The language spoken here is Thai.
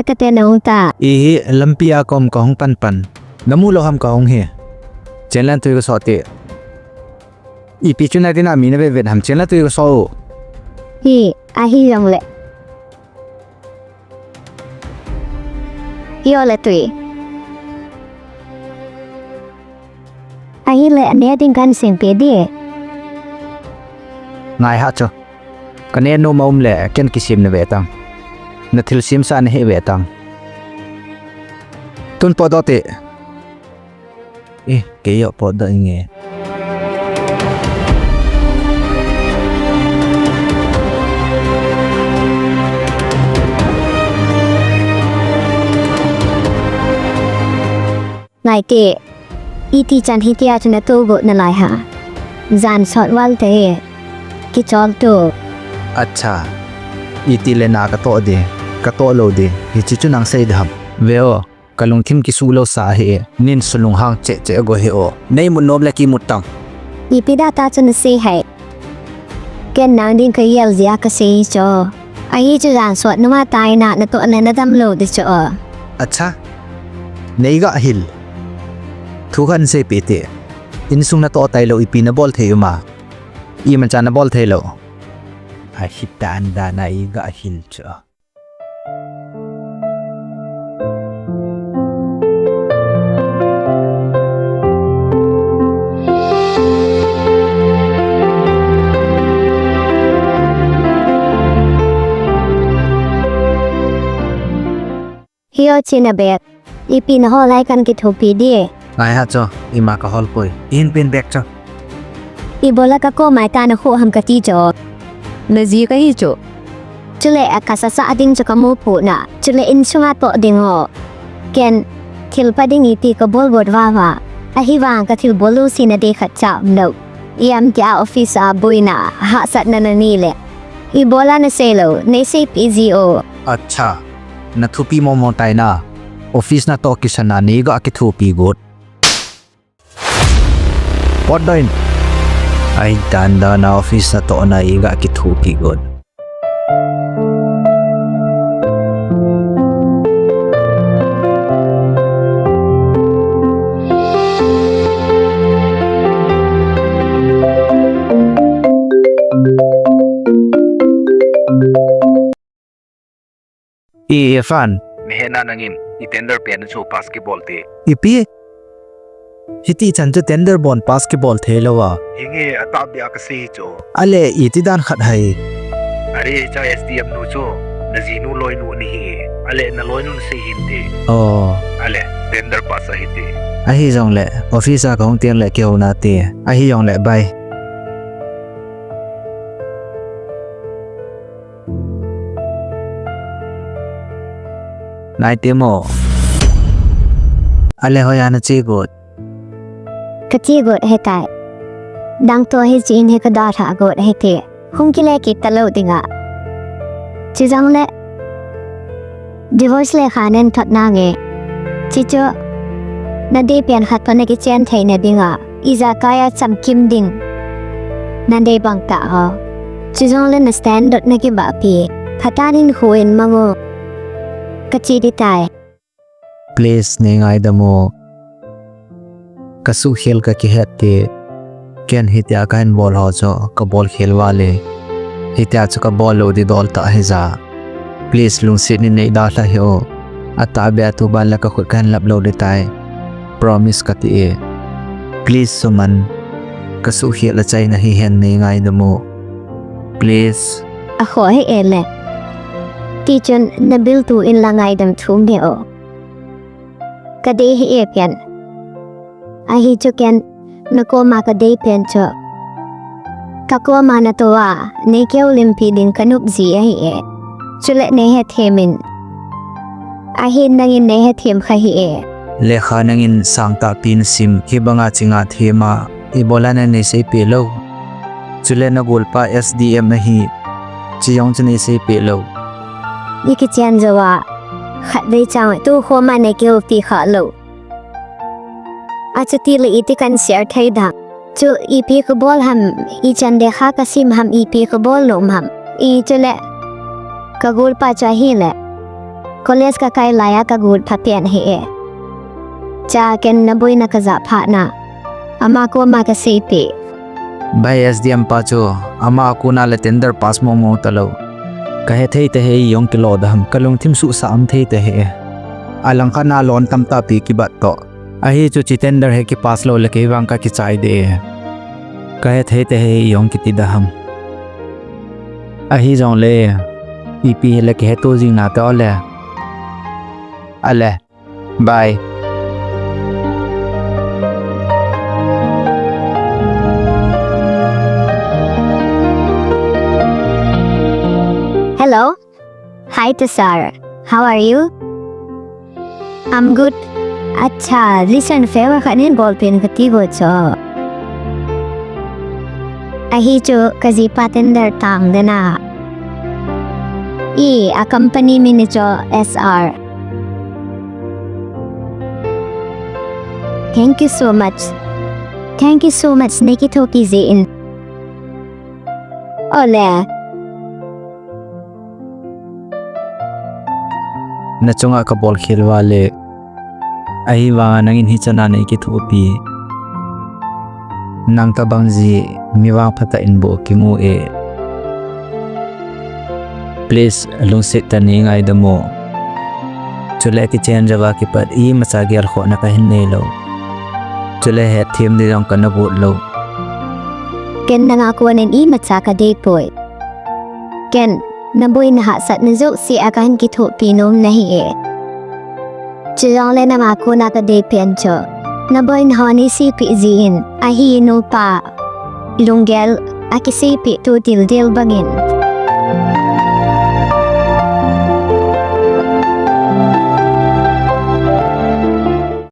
และกะเตนองตาอีลัมปีอากอมกองปันน้ำมูลเราทำกองเฮเจนลันตัวก็สอดเตอีปีจุนายที่น่ามีนเวททำเจนลันตัวก็สอฮีอาฮียองเละฮิโอเลตุยอาฮีเละเนี่ยติงกันเสียงเปียดีง่ายฮะจ๊ะกันเนี่ยโนมาเละเกนกิซิมนเวตังนัทิลซิมซานเฮเวตังตุนปอดอเตเกี่ยวปอดอิงเงไงเตะอีทีจันฮิตยาจนตัวบุนลายหาจานสอดวัลเตะกิจอลตัวอัจฉาอีทีเลนากระโตเดกระโตโลเดฮิจิจุนังเซดฮับเวโอกะลุงทิมกิสูโลสาเฮนินสลุงหางเจเจโกเฮโอในมุนโนบเลกิมุตตังอีปีดาตาจนเซให้แกนนางดินเคยเยลเซียกเซย์จ่อไอ้จุจานสอดนมาตายหนาตัวนั้นดำโลดิจ่ออัจฉาในกะฮิลทุกคนเซปิเตอินซุงนาโตไตโลอีปีนาบอลเทยมาอีมันจานาบอลเทโลอาฮิตาอันดานาอีกะฮิลจ้ะฮิโอชินาเบตอีปีนหอไลกันกิทูปีดีไงฮะจ๊ะอีมากะฮอลปุยอินเป็นแบกจ้ะอีโบลากะโกไมตานโคหัมกะติจ่อเลซีกะฮิจ่อจุเลอากาซาซาอดิงจะกะมูปูนะจุเลอินซุงาโตดิงโอเกนทิลปะดิงอีตีกะบอลบดวาวาอะฮิวางกะทิลบอลูซินะเดขะจาโนอีอัมจาออฟฟิศอาบุยนะหะสัตนะนะนี่เลอีโบลานะเซโลเนเซปีซีโออัจฉานาทุปีโมโมไตนาออฟฟิศนาโตกิสนานีก็อากิทูปีกุดปอดดินไอ้ดันดานาออฟฟิศนาโตนาอีก็อากิทูปีกุดอีฟันไม่เห็นนั่นงินอีเทนเดอร์เป็นชูบาสเกตบอลตีอีปีฮิติฉันจะเทนเดอร์บอลบาสเกตบอลเทลวะฮิงเออตาเดียกซีโจอะไรอีที่ด้านขัดให้อะไรเจ้า SDM นูโจนจีนูลอยนูนี่อะไรนั่นลอยนูซีหินตีอ๋ออะไรเทนเดอร์บาสหิตีไอ้ฮิจงเล่ออฟฟิศของเตียนเล่เกี่ยวนาตีไอ้ฮิจงเล่ไปนายเตโมอะไรหอยานะจีกดกะจีกดให้ตายดังตัวให้จีนให้กระดาษหากดให้เตะคงกิเลกิตะโลติงะจิจังเล่ดิวอร์สเล่ขานันทัดนางเอจิโจนันเดเปียนขัดพนักเจนไทยในบิงะอิซากายะซัมคิมดิงนันเดบังตาฮะจิจังเล่นสแตนดอทนักบะปีขัดตานินโฮเอ็นมังโอกะจีดิตาย please เนี่ยไงดโมกะสุเขลกะกิเฮตเตแกนฮิตยากันบอลฮอจอกะบอลเขลวาเลฮิตยาจกะบอลโลดิดอลตะเฮซา please ลุงสินินในดาลาเฮโออัตตาเบียตุบันละกะขุดกันลับโลดิตาย promise กะติเอ please สุมันกะสุเขลละใจนะฮิเฮนเนี่ยไงดโม please อะขอให้เอแหละที่จนนบิลตูอินละไงดังทุ่มเดียวกะเดให้เอเปียนอาฮิจุกันนกมากะเดเปียนจ่อกะกัวมานะตัวในเกโอลิมปิดินกนุบซีให้เอจุเลเนเฮเทมินอาฮินนังินเนเฮเทมคาฮิเอเลขานังินสังตาปินซิมฮิบังอาจิงาเทมาอีโบลานะเนเซเปโลจุเลนะกุลปา SDM นะฮิจิยองจะเนเซเปโลนี่คือเจียนจะว่าขัดได้จังตู้หัวมันในเกี่ยวปีขาโลอาจจะตีเลยอีที่กันเสียไทยดังจูอีพีกบอลหำอีจันเดข้ากสิมหำอีพีกบอลลมหำอีจะเละกะกูลปาจาฮีแหละ College ka kay laya ka good patian he e. Cha ken naboy na kaza pa na. Ama ko makasipi. Bay SDM pa cho ama ako na le tender pass mo talaw. Kahit hey te yung kilodam kalong tim su sa am te alang ka na lon tam tapi kibat to. Ahi cho chi tender he ki pass lo le ke wang ka ki chai de. Kahit hey te yung kitidaham. Ahi jong le ipi le ke to jing na to le. Ale. Bye. Hello? Hi Tesar. How are you? I'm good. Acha, listen favor ka nin ballpen katigo cho. Ahi cho kazi patender tang dana. A company manager SR. Thank you so much. Thank you so much Nikitoki Zain. Ole. Nachunga ka ball khilwale ahi wa nangin hichana nei ki thupi nang ka bangji miwa phata inbo kimu e please long sit tani ngai damo chule ki chen jawa ki pat I macha gyal kho na ka hin nei lo chule he thim ni jong kana bot lo Ken na nga ako nin I macha ka day boy. Ken naboy na hasat na zo si akahan kito pinom na hi e. Chiyang le na ako na ka day pencho. Naboy na honi si pizin ahi Nupa. Lunggel akisipi tu dil bangin.